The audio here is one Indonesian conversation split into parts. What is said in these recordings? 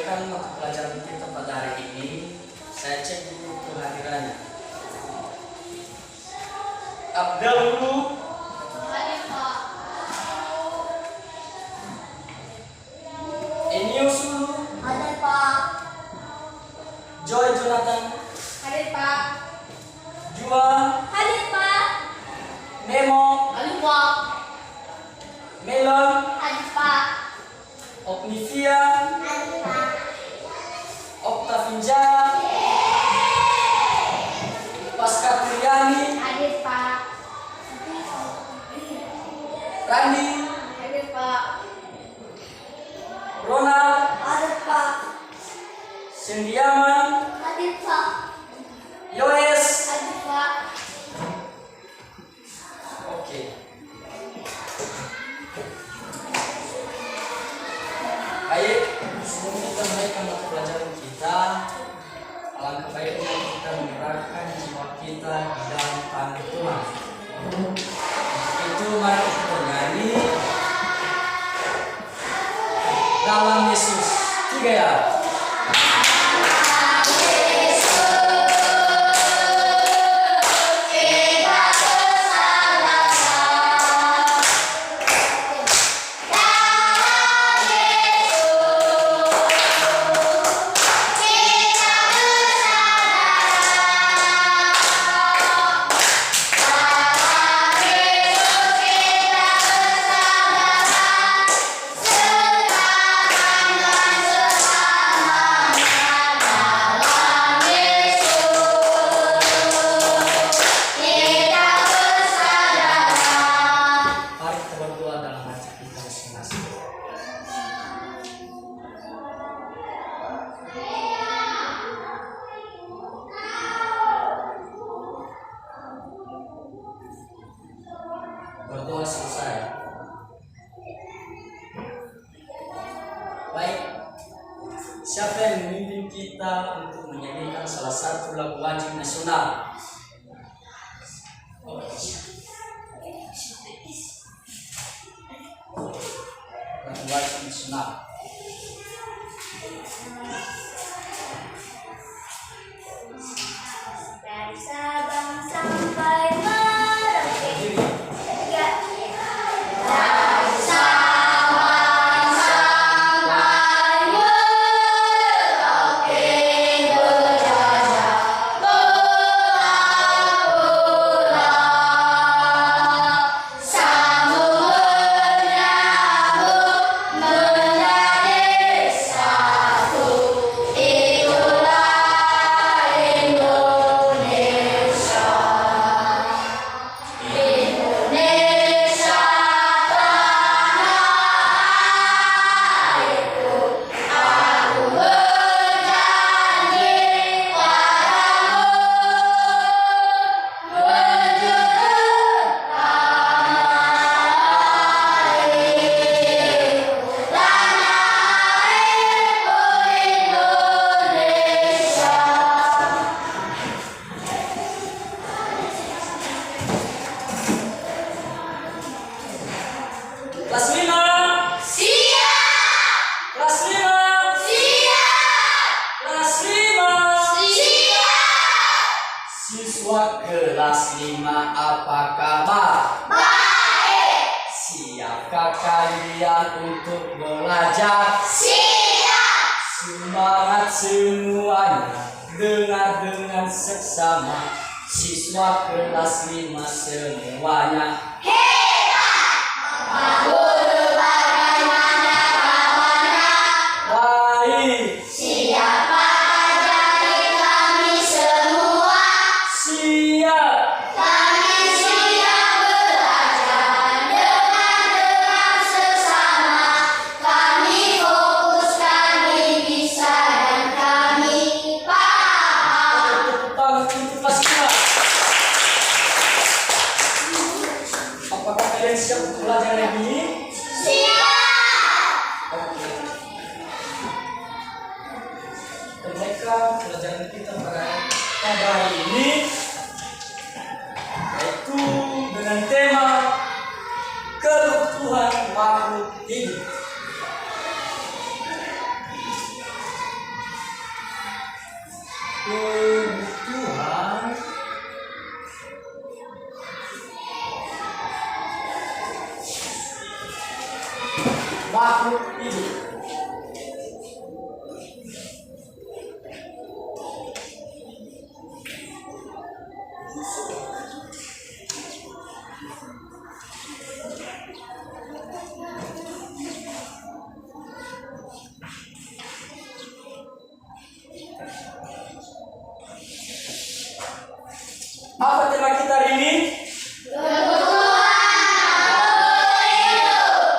sampaikan mata pelajaran kita pada hari ini, saya cek dulu kehadirannya. Abdul Guru, Hadir Pak. Enius Guru, Hadir Pak. Joy Jonathan, Hadir Pak. Jua, Hadir Pak. Nemo, Hadir Pak. Melon, Hadir Pak. Ognivia, Hadir Pak. Oktavinja, Pasca Triani, Hadir Pak. Randi, Hadir Pak. Ronald, Hadir Pak. Sendiaman, Hadir Pak. Yoes. Hadir Pak. Oke. Baik, sebelum kita menaikkan mata pelajaran kita, alangkah baiknya kita menyerahkan jiwa kita di dalam tangan Tuhan. Untuk itu mari kita bernyanyi dalam Yesus. 3 ya. Mari kita berdoa dalam hati kita masing-masing. Berdoa selesai. Baik, siapa yang memimpin kita untuk menyanyikan salah satu lagu wajib nasional? Lagu wajib nasional. Dari Sabang sampai Merauke. Berdiri. Tiga. Dari Sabang sampai Merauke berjajah pulang. Sambut menyambut menjadi satu. Itulah Indonesia. Indonesia tanah airku, aku berjanji padamu menjunjung tanah airku, tanah airku Indonesia. Kelas 5. Siap! Kelas 5. Siap! Kelas 5. Siap! Siswa kelas 5 apa kabar? Baik! Siapkah kalian untuk belajar? Siap! Semangat semuanya, dengar dengan seksama. Siswa kelas 5 semuanya. Pak Guru bagaimana kabarnya? Baik. Siapa dari kami semua? Siap. Kami siap belajar dengan sesama. Kami fokus, kami bisa, dan kami paham. Tepuk tangan untuk kelas 5. Apakah kalian siap untuk belajar lagi? Siap! Oke. Kita pelajaran kita pada hari ini yaitu dengan tema kebutuhan makhluk hidup. kebutuhan makhluk hidup. Apa tema kita hari ini?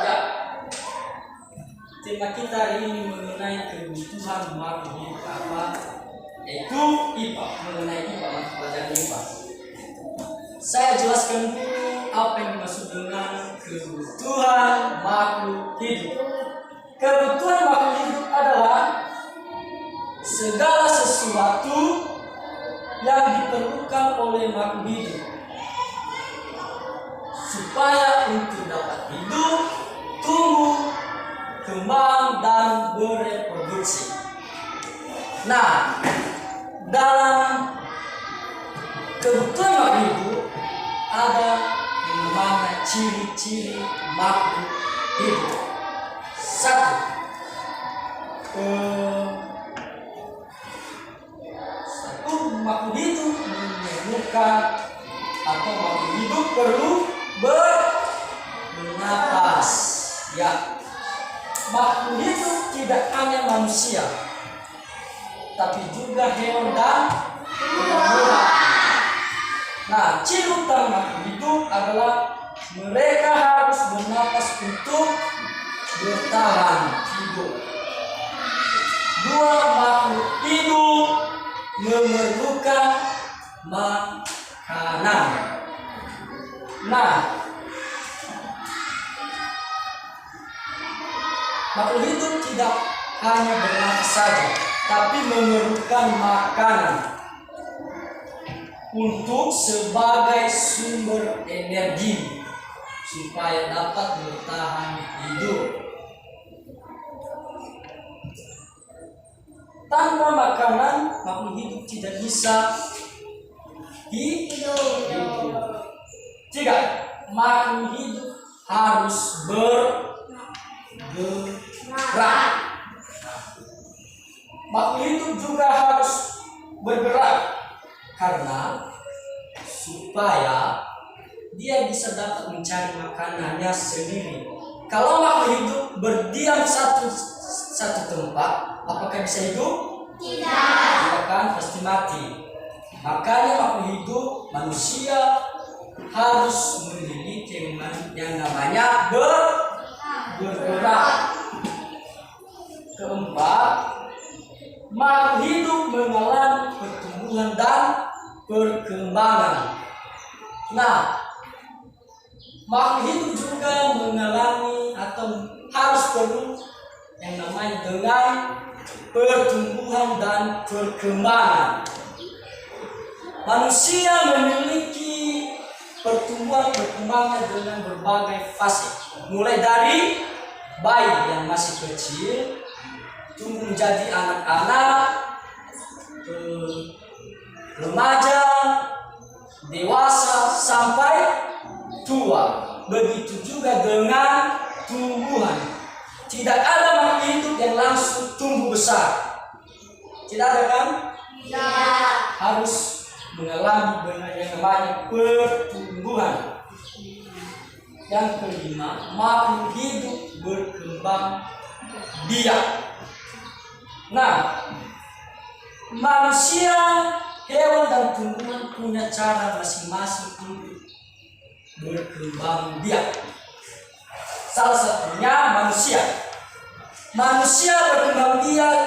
Ya. Tema kita hari ini mengenai kebutuhan makhluk hidup apa? Yaitu IPA, mengenai IPA, mata pelajaran IPA. Saya jelaskan dulu apa yang dimaksud dengan kebutuhan makhluk hidup. Kebutuhan makhluk hidup adalah segala sesuatu yang diperlukan oleh makhluk hidup supaya untuk dapat hidup, tumbuh, kembang, dan bereproduksi. Nah, dalam kebutuhan makhluk hidup ada yang namanya ciri-ciri makhluk hidup. Satu, makhluk hidup memerlukan atau makhluk hidup perlu bernapas. Ya, makhluk hidup tidak hanya manusia, tapi juga hewan dan tumbuhan. Nah, ciri utama makhluk hidup adalah mereka harus bernapas untuk bertahan hidup. Dua, makhluk hidup memerlukan makanan. Nah, makhluk hidup tidak hanya bernafas saja, tapi memerlukan makanan untuk sebagai sumber energi supaya dapat bertahan hidup. Tanpa makanan, makhluk hidup tidak bisa hidup. Tiga, makhluk hidup harus bergerak. Makhluk hidup juga harus bergerak karena supaya dia bisa dapat mencari makanannya sendiri. Kalau makhluk hidup berdiam satu tempat, apakah bisa hidup? Tidak kan, pasti mati. Makanya makhluk hidup manusia harus memiliki yang namanya bergerak. Keempat, makhluk hidup mengalami pertumbuhan dan perkembangan. Nah, makhluk hidup juga mengalami atau harus perlu yang namanya dengan pertumbuhan dan perkembangan. Manusia memiliki pertumbuhan perkembangan dengan berbagai fase, mulai dari bayi yang masih kecil, tumbuh menjadi anak-anak, remaja, dewasa, sampai tua. Begitu juga dengan tumbuhan. Tidak ada makhluk hidup yang langsung tumbuh besar. Tidak ada kan? Tidak. Harus mengalami yang namanya pertumbuhan. Yang kelima, makhluk hidup berkembang biak. Nah, manusia, hewan, dan tumbuhan punya cara masing-masing untuk berkembang biak. Salah satunya manusia. Manusia berkembang biak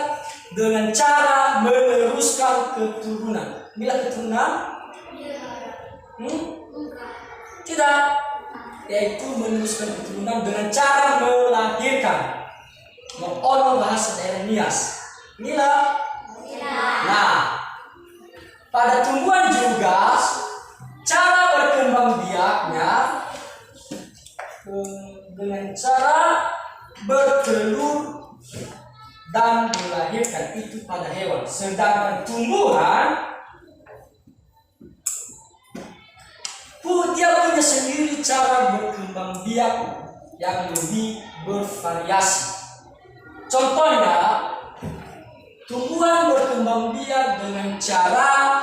dengan cara meneruskan keturunan. Bila keturunan? Tidak. Yaitu meneruskan keturunan dengan cara melahirkan. Mengolah bahasa daerah Nias. Nila. Nah, pada tumbuhan juga cara berkembang biaknya dengan cara bertelur dan melahirkan itu pada hewan. Sedangkan tumbuhan dia punya sendiri cara berkembang biak yang lebih bervariasi. Contohnya, tumbuhan berkembang biak dengan cara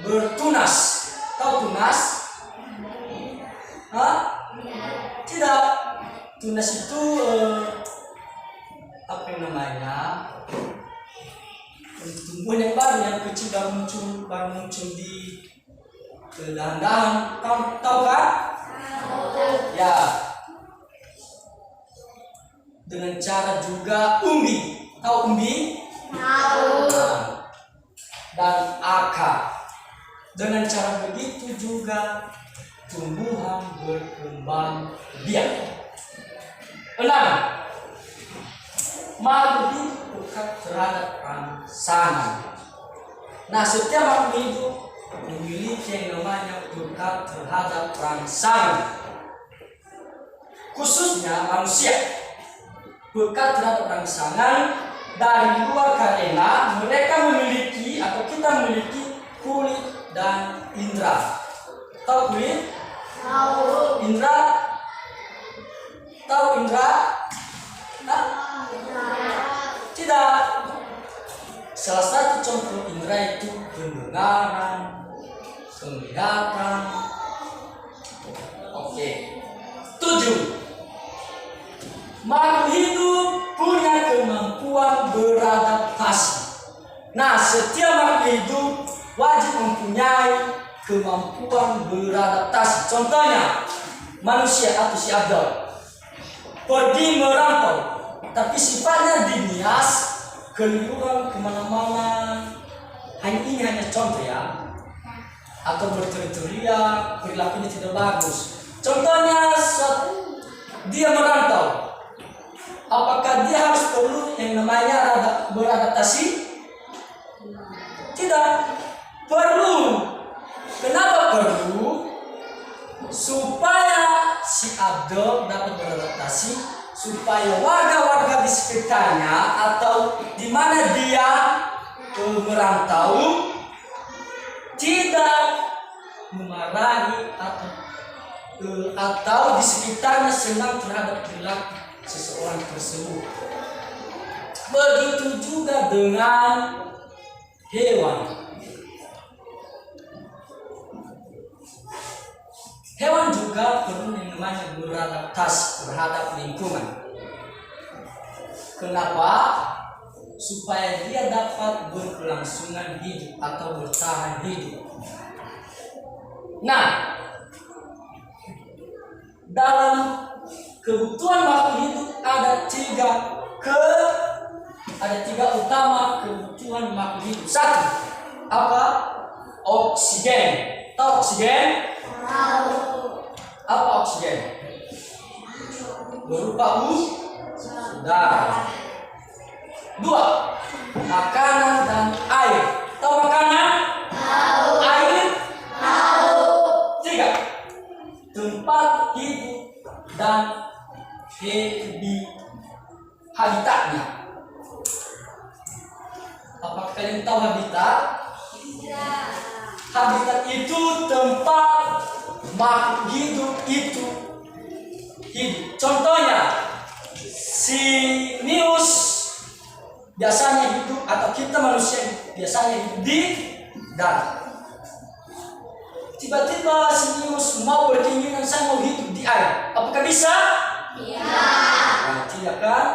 bertunas. Tahu tunas? Hah? Tidak. Tunas itu apa yang namanya? Tumbuhan yang baru yang kecil baru muncul di dahan-dahan. Tahu kan? Ya. Dengan cara juga umbi. Tahu umbi? Tahu. Dan akar. Dengan cara begitu juga tumbuhan berkembang biak. 6. Makhluk hidup pekat terhadap rangsangan. Nah, setiap makhluk hidup memiliki yang namanya pekat terhadap rangsangan. Khususnya manusia, pekat terhadap rangsangan dari luar karena mereka memiliki atau kita memiliki kulit dan indera. Tahu kulit? Tahu. Indera? Tahu indera? Tidak. Salah satu contoh indera itu pendengaran, penglihatan. Oke. 7. Makhluk hidup punya kemampuan beradaptasi. Nah, setiap makhluk hidup wajib mempunyai kemampuan beradaptasi. Contohnya, manusia atau si Abdul pergi merantau, tapi sifatnya dinias, keliruan kemana-mana. Ini hanya contoh ya, atau berteriak, perilakunya tidak bagus. Contohnya, dia merantau. Apakah dia harus perlu yang namanya beradaptasi? Tidak perlu. Kenapa perlu? Supaya si Abdul dapat beradaptasi, supaya warga-warga di sekitarnya atau di mana dia merantau tidak memarahi atau di sekitarnya senang terhadap perilaku seseorang tersebut. Begitu juga dengan hewan. Hewan juga perlu yang namanya beradaptasi terhadap lingkungan. Kenapa? Supaya dia dapat berkelangsungan hidup atau bertahan hidup. Nah, dalam kebutuhan makhluk hidup ada tiga utama kebutuhan makhluk hidup. 1. Apa? Oksigen. Tahu oksigen? Tahu. Apa oksigen? Berupa udara. 2. Makanan dan air. Tahu makanan? Tahu. Air? Tahu. 3. Tempat hidup dan habitatnya. Apakah kalian tahu habitat? Tidak. Habitat itu tempat makhluk hidup itu hidup. Contohnya, si Nius biasanya hidup atau kita manusia biasanya hidup di darat. Tiba-tiba si Nius mau berkeinginan saya mau hidup di air. Apakah bisa? Tidak. Nah, tidak kan?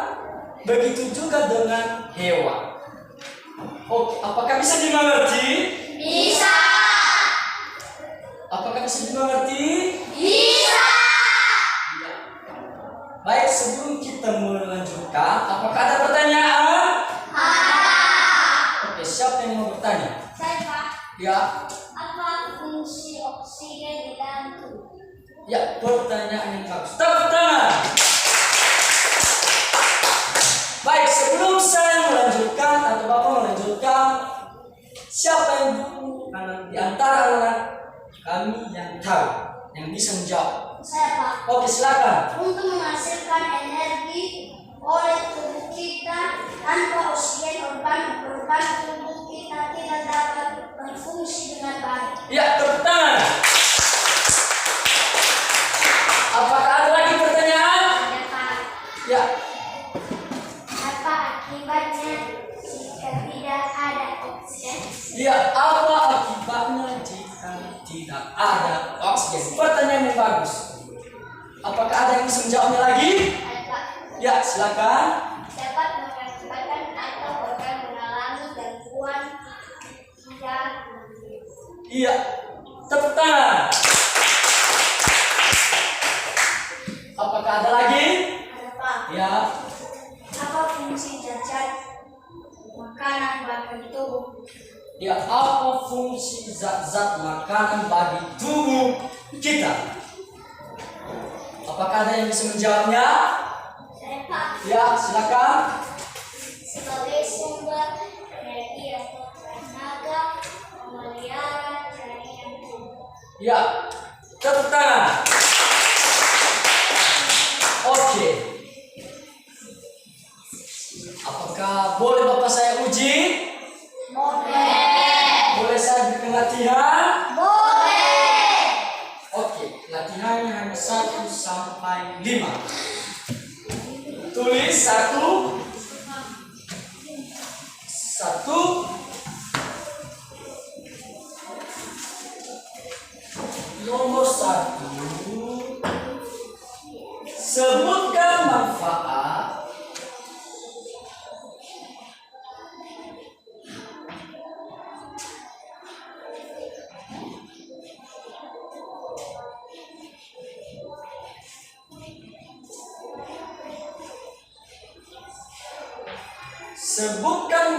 Begitu juga dengan hewan. Oke, apakah bisa dimengerti? Bisa. Apakah bisa dimengerti? Bisa. Ya. Baik, sebelum kita melanjutkan, apakah ada pertanyaan? Ada. Oke, siapa yang mau bertanya? Saya, Pak. Ya, Apa fungsi oksigen di dalam tubuh? ya, pertanyaan yang bagus. Tepuk tangan. Baik, sebelum saya melanjutkan atau Bapak melanjutkan, siapa yang dulu di antara anak kami yang tahu, yang bisa menjawab? Saya Pak. Oke, silakan. Untuk menghasilkan energi oleh tubuh kita tanpa oksigen organ tubuh kita tidak dapat berfungsi dengan baik. Ya, tepuk tangan. Apakah ada lagi pertanyaan? Ada Pak. Ya. Apa akibatnya jika tidak ada oksigen? Ya, apa akibatnya jika tidak ada oksigen? Pertanyaan yang bagus. Apakah ada yang bisa menjawabnya lagi? Ada Pak. Ya, silakan. Dapat mengakibatkan atau organ mengalami gangguan ginjal. Iya, tepuk tangan. Apakah ada lagi? Ada Pak. Ya. Apa fungsi zat makanan bagi tubuh? Ya, apa fungsi zat-zat makanan bagi tubuh kita? Apakah ada yang bisa menjawabnya? Saya Pak. Ya, silakan. Sebagai sumber energi atau tenaga pemeliharaan jaringan tubuh. Ya, tepuk tangan. Oke. Apakah boleh Bapak saya uji? Boleh. Boleh saya berikan latihan? Boleh. Oke, latihannya hanya 1 sampai 5. Tulis 1. Nomor 1. Sebutkan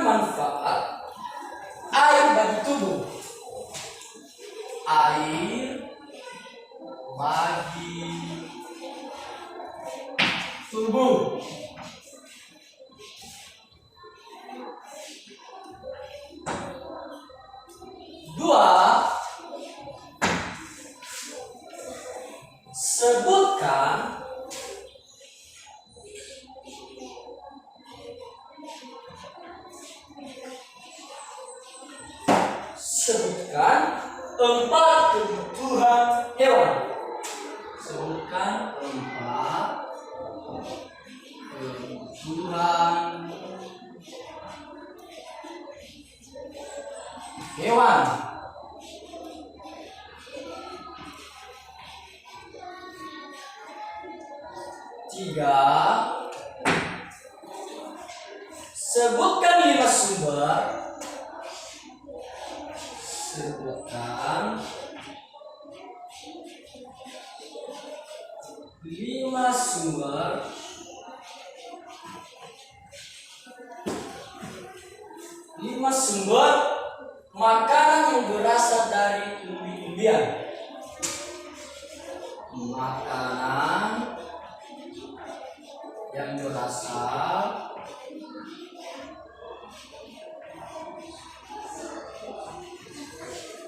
manfaat air bagi tubuh. Air bagi tubuh. Dua, sebutkan empat kebutuhan hewan. Sebutkan 4 kebutuhan hewan. Tiga, sebutkan 5 sumber. Sebutkan 5 sumber makanan yang berasal dari umbi-umbian. Makanan yang berasal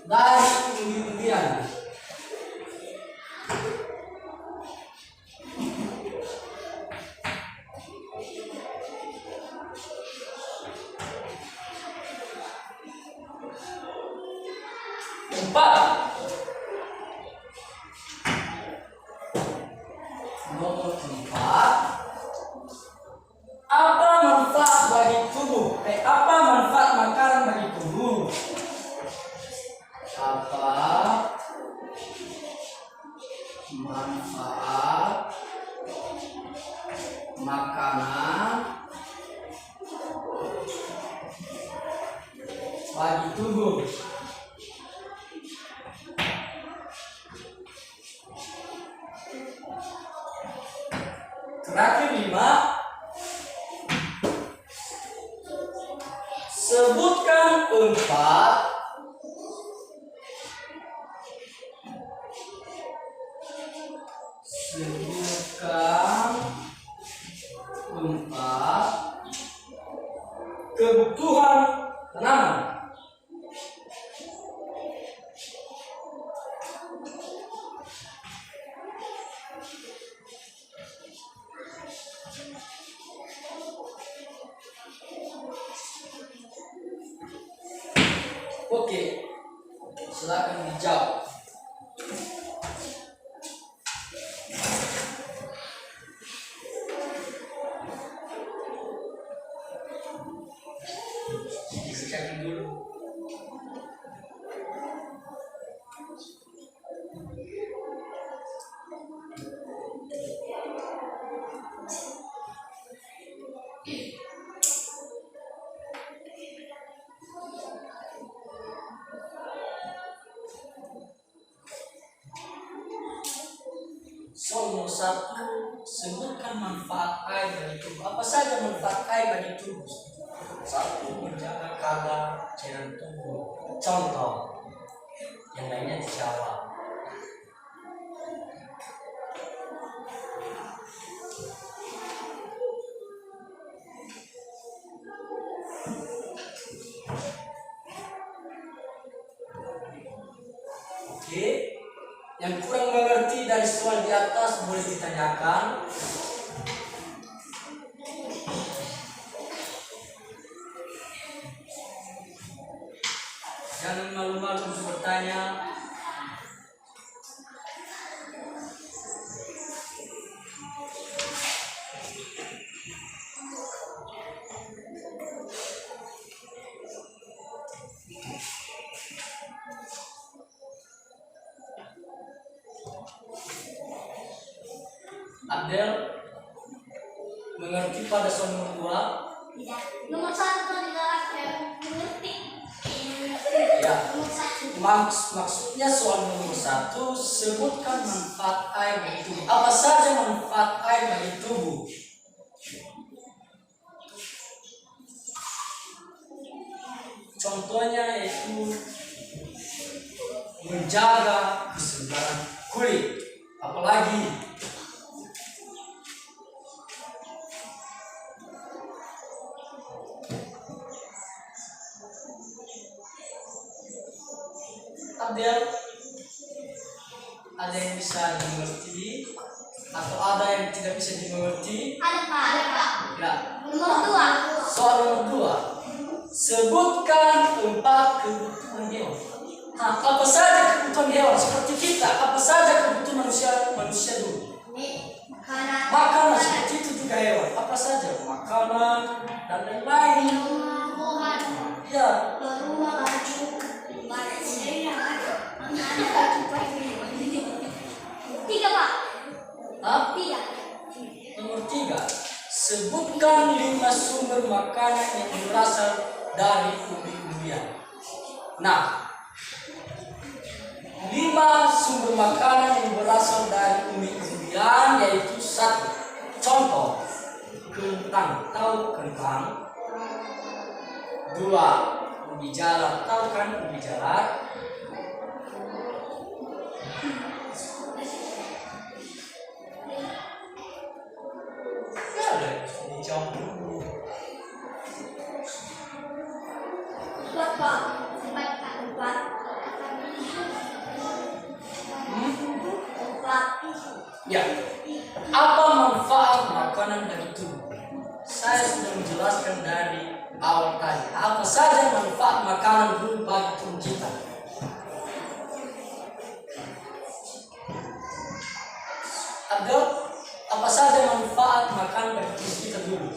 dari umbi-umbian. Nomor 4. Apa manfaat bagi tubuh? Apa manfaat makanan bagi tubuh? Apa manfaat makanan bagi tubuh? Terakhir 5. Sebutkan 4 kebutuhan tanaman. Oke, silakan dijawab. Disiapkan dulu. Soal nomor 1, sebutkan manfaat air bagi tubuh. Apa saja manfaat air bagi tubuh? 1, menjaga kadar cairan tubuh. Contoh, yang lainnya dijawab. Oke, yang kurang mengerti dari soal di atas boleh ditanyakan. Jangan malu-malu untuk bertanya. Abdel, mengerti pada soal nomor 2? Tidak. Nomor 1 tadi mengerti. Ya. Nomor 1. Maksudnya soal nomor 1, sebutkan manfaat air bagi tubuh. Apa saja manfaat air bagi tubuh? Contohnya yaitu menjaga kesegaran kulit. Apalagi Abdel, ada yang bisa dimengerti atau ada yang tidak bisa dimengerti? Ada Pak. Ya. Nomor 2. Soal nomor 2, sebutkan 4 kebutuhan hewan. Nah, apa saja kebutuhan hewan seperti kita? Apa saja kebutuhan manusia dulu? Makanan seperti itu juga hewan. Apa saja? Makanan dan lain-lain. Ya. Tiga Pak. Hah? 3. Nomor 3, sebutkan 5 sumber makanan yang berasal dari umbi-umbian. Nah, 5 sumber makanan yang berasal dari umbi-umbian yaitu 1. Contoh, kentang. Tahu kentang? 2, ubi jalar. Tahu kan ubi jalar? Dijawab dulu. 4 Pak. 4. Ya. Apa manfaat makanan bagi tubuh? Saya sudah menjelaskan dari awal tadi. Apa saja manfaat makanan dulu bagi tubuh kita? Ada apa saja manfaat makanan bagi tubuh kita dulu?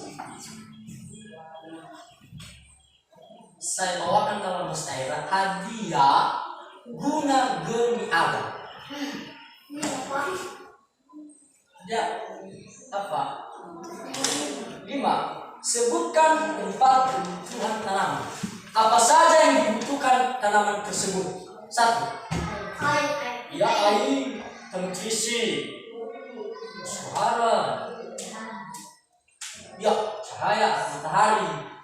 Saya bawakan dalam Mas Taira hadiah guna geni ada. Ya, apa? 5. Sebutkan 4 kebutuhan tanaman. Apa saja yang dibutuhkan tanaman tersebut? 1. Ya, air, nutrisi, suara, ya, cahaya matahari.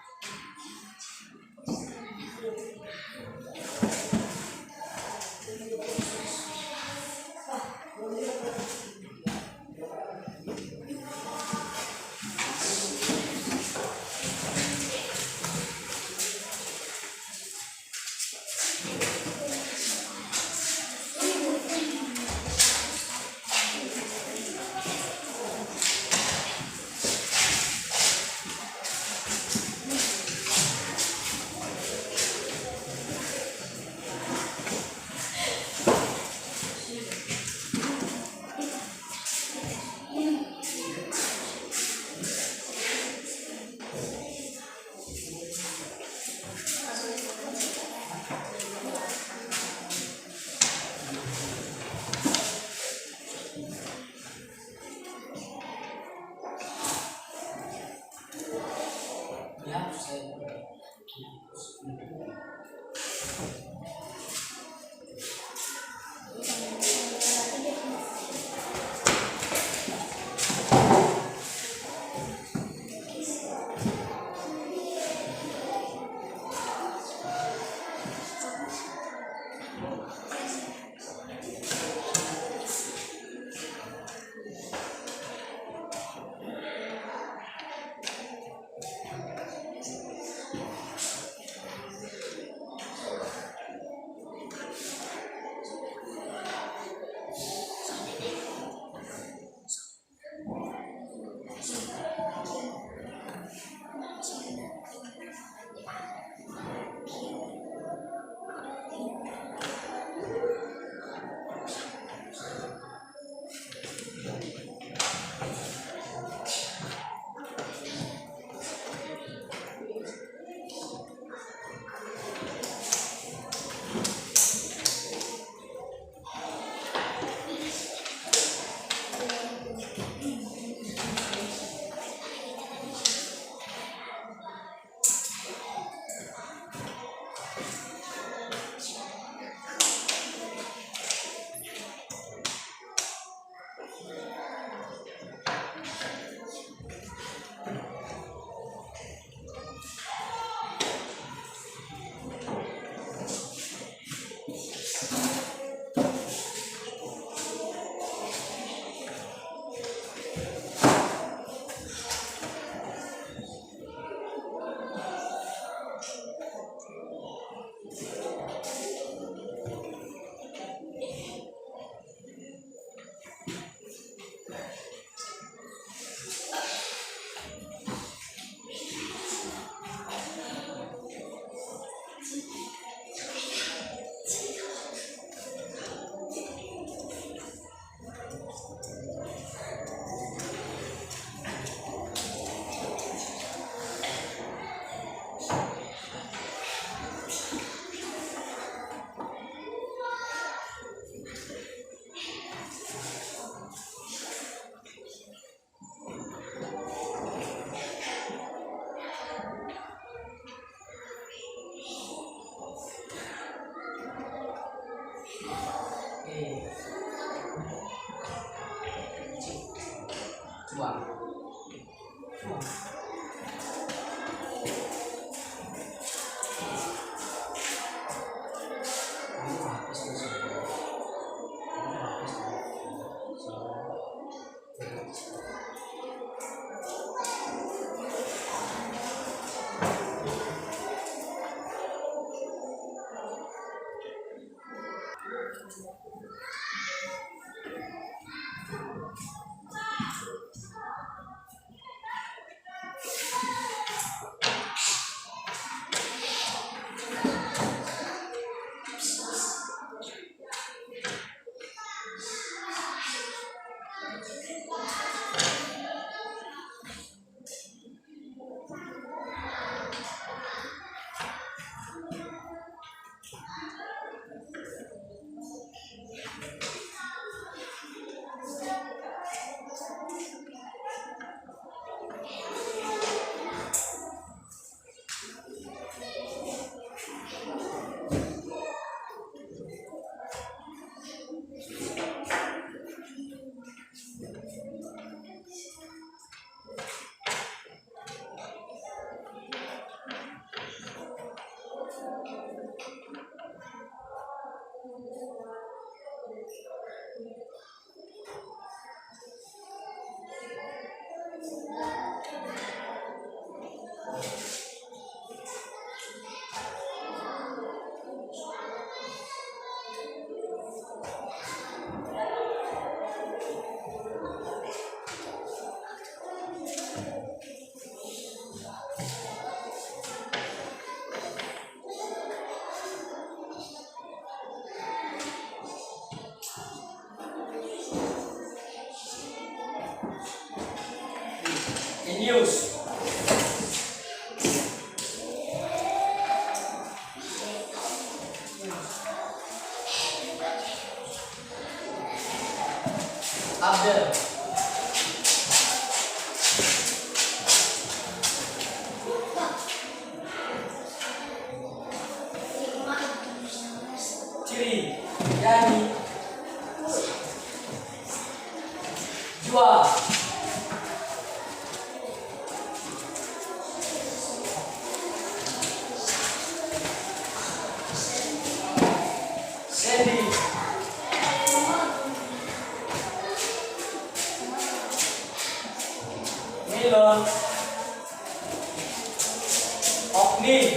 Nih.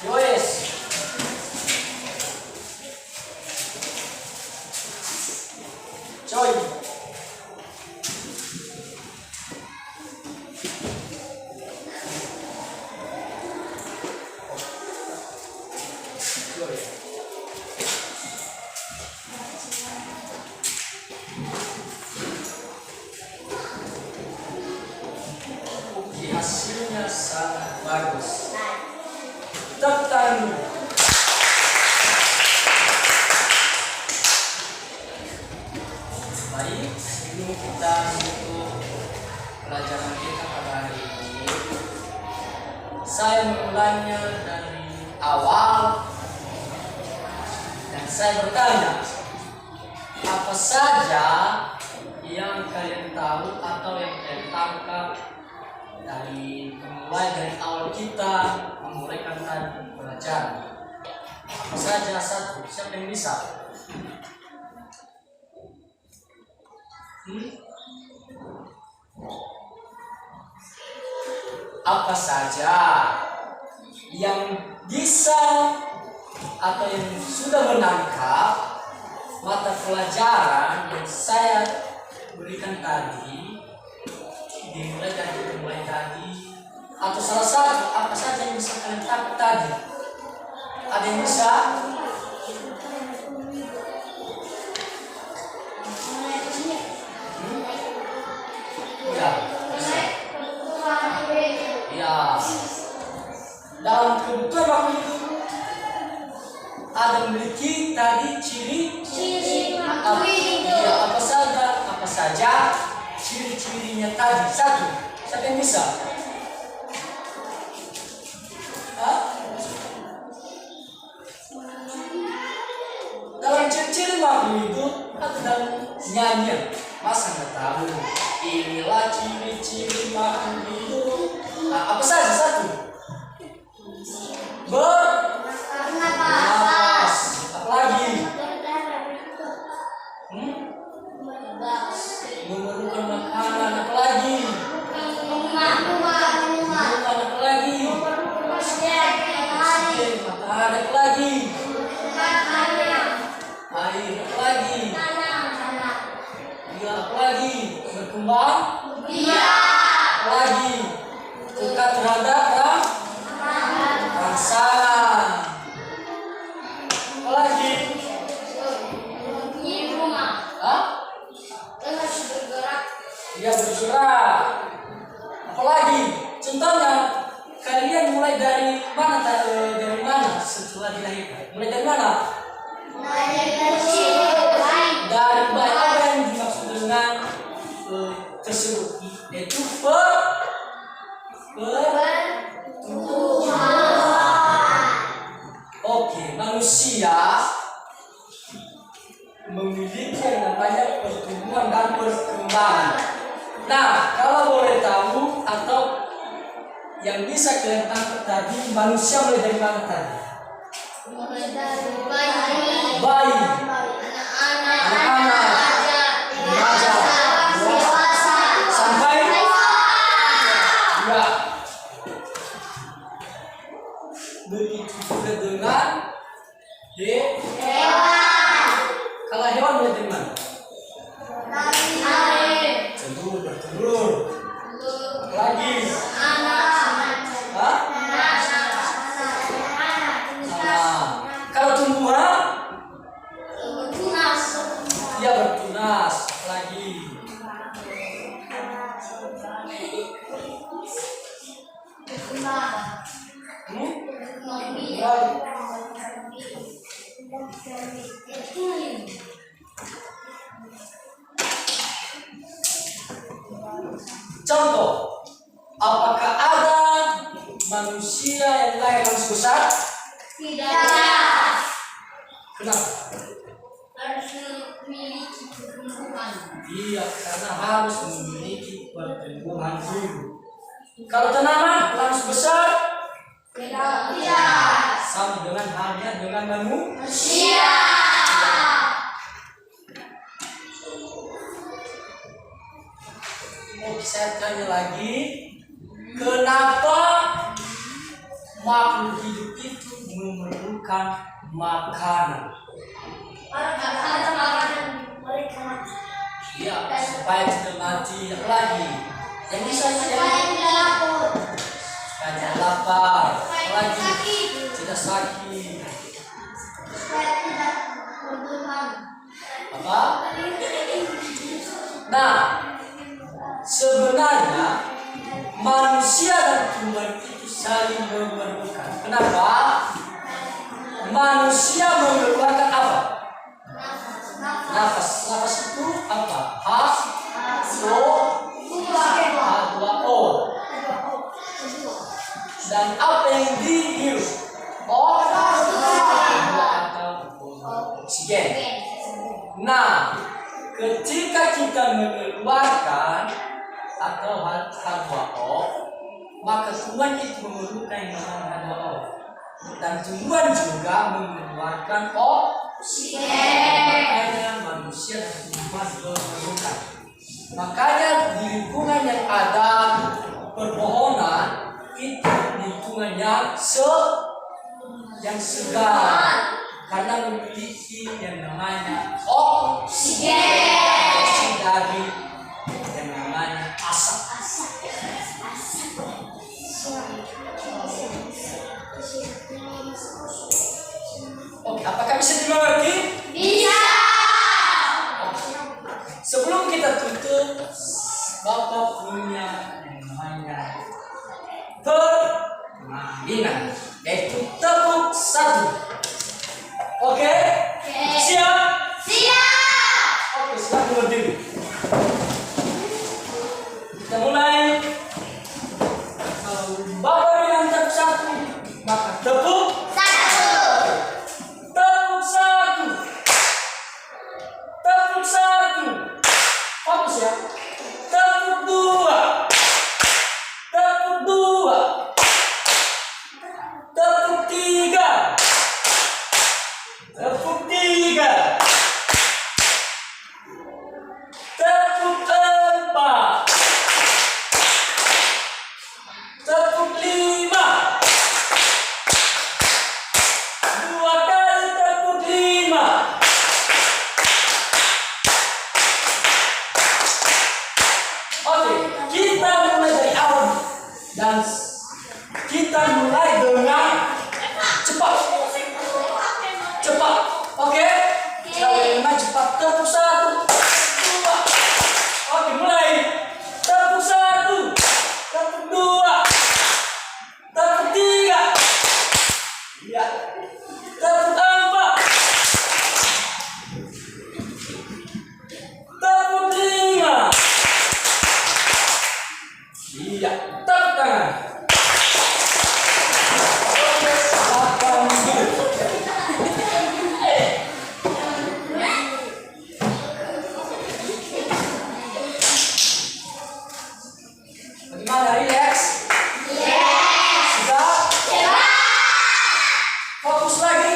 Yoes. Coy. Oke, hasilnya sangat bagus. Tepuk tangan dulu. Baik, sebelum kita menutup pelajaran kita pada hari ini, saya memulainya dari awal dan saya bertanya, apa saja yang kalian tahu atau yang kalian tangkap mulai dari awal kita memulaikan tadi pelajaran. Apa saja satu, siapa yang bisa? Apa saja yang bisa atau yang sudah menangkap mata pelajaran yang saya berikan tadi, dimulai tadi, atau salah satu apa saja yang bisa kalian tangkap tadi? Ada yang bisa? Ya, bisa. Ya. Dalam kebutuhan makhluk hidup ada memiliki tadi ciri apa saja ciri-cirinya tadi. Satu, siapa yang bisa? Dalam ciri-ciri makhluk hidup atau dalam nyanyian, masa nggak tahu? Inilah ciri-ciri makhluk hidup. Apa saja satu? Bernapas. Apalagi? Memerlukan makanan. Apalagi? Apalagi? Matahari. Apalagi? Air. Apalagi? Iya. Apalagi? Berkembang? Apalagi? Dekat terhadap rangsangan. Apalagi? Dia bergerak. Apalagi? Contohnya, kalian mulai dari mana setelah dilahirkan? Mulai dari mana? Dari bayi. Apa yang dimaksud dengan tersebut? Yaitu Oke, manusia memiliki yang namanya pertumbuhan dan perkembangan. Nah, kalau boleh tahu atau yang bisa kalian tangkap tadi, manusia mulai dari mana tadi? Bayi, anak-anak, remaja, sampai ya. Begitu juga dengan kalau hewan mulai dari mana? Bertelur. Lagi. Kalau tumbuhan? Dia bertunas. Lagi. Contoh, apakah ada manusia yang lahir langsung besar? Tidak. Kenapa? Harus memiliki pertumbuhan. Iya, karena harus memiliki pertumbuhan dulu. Kalau tanaman langsung besar? Tidak. Sama dengan halnya dengan manusia. Oke, saya tanya lagi. kenapa makhluk hidup itu memerlukan makanan? Ada makanan mereka mati. Ya, supaya tidak mati lagi. Yang bisa Supaya tidak lapar. supaya tidak lapar, Supaya lagi tidak sakit. tidak sakit. Supaya tidak berdoman. Apa? Nah, sebenarnya manusia dan tumbuhan itu saling memerlukan. Kenapa? Manusia mengeluarkan apa? Nafas. Nafas itu apa? H2O. Dan apa yang dihirup? Oksigen. Nah, ketika kita mengeluarkan atau H2O, maka tumbuhan itu memerlukan yang namanya H2O. Dan tumbuhan juga mengeluarkan oksigen. Makanya manusia dan tumbuhan memerlukan. Makanya di lingkungan yang ada perpohonan itu lingkungan yang segar karena memiliki yang namanya oksigen dari yang namanya asap. Oke, apakah bisa dimengerti? Bisa. Sebelum kita tutup, Bapak punya yang namanya permainan, yaitu tepuk satu. Oke? Siap? Siap. Oke, silakan berdiri. Kita mulai. Kalau Bapak bilang tepuk satu, maka tepuk. Tepuk satu. Tepuk satu. Fokus ya. Tepuk dua. Tepuk dua. Tepuk tiga. Tepuk tiga. Tepuk empat. Tepuk lima. Dua kali tepuk lima. Oke, kita mulai dari awal dan kita mulai dengan cepat. Cepat, oke? Kita cepat. Tepuk satu, dua. Oke, mulai. Tepuk satu, tepuk dua, tepuk tiga. Ya. Tepuk empat. Tepuk lima. Iya, tepuk tangan. Oke, silakan duduk. Bagaimana, relax? Sudah? Fokus lagi.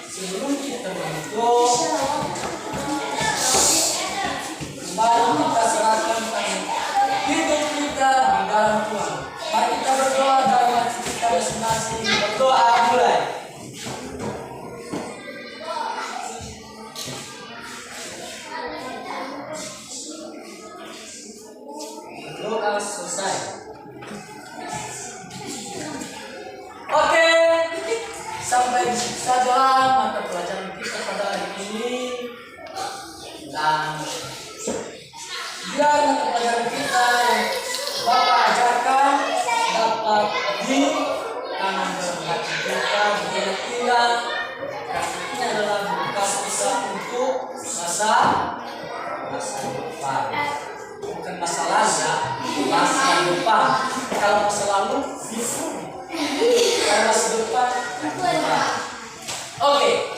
Sebelum kita menutup, kembali kita serahkan hidup kita di dalam Tuhan. Mari kita berdoa dalam hati kita masing-masing. Berdoa mulai. Berdoa selesai. Oke, sampai di situ saja mata pelajaran kita pada hari ini. Dan biar mata pelajaran kita yang Bapak ajarkan dapat di tangan berhati kita ingat-ingat, karena ini adalah bekas kita untuk masa depan, bukan masa lalu ya, masa depan. Kalau masa lalu kalau masa depan. Oke.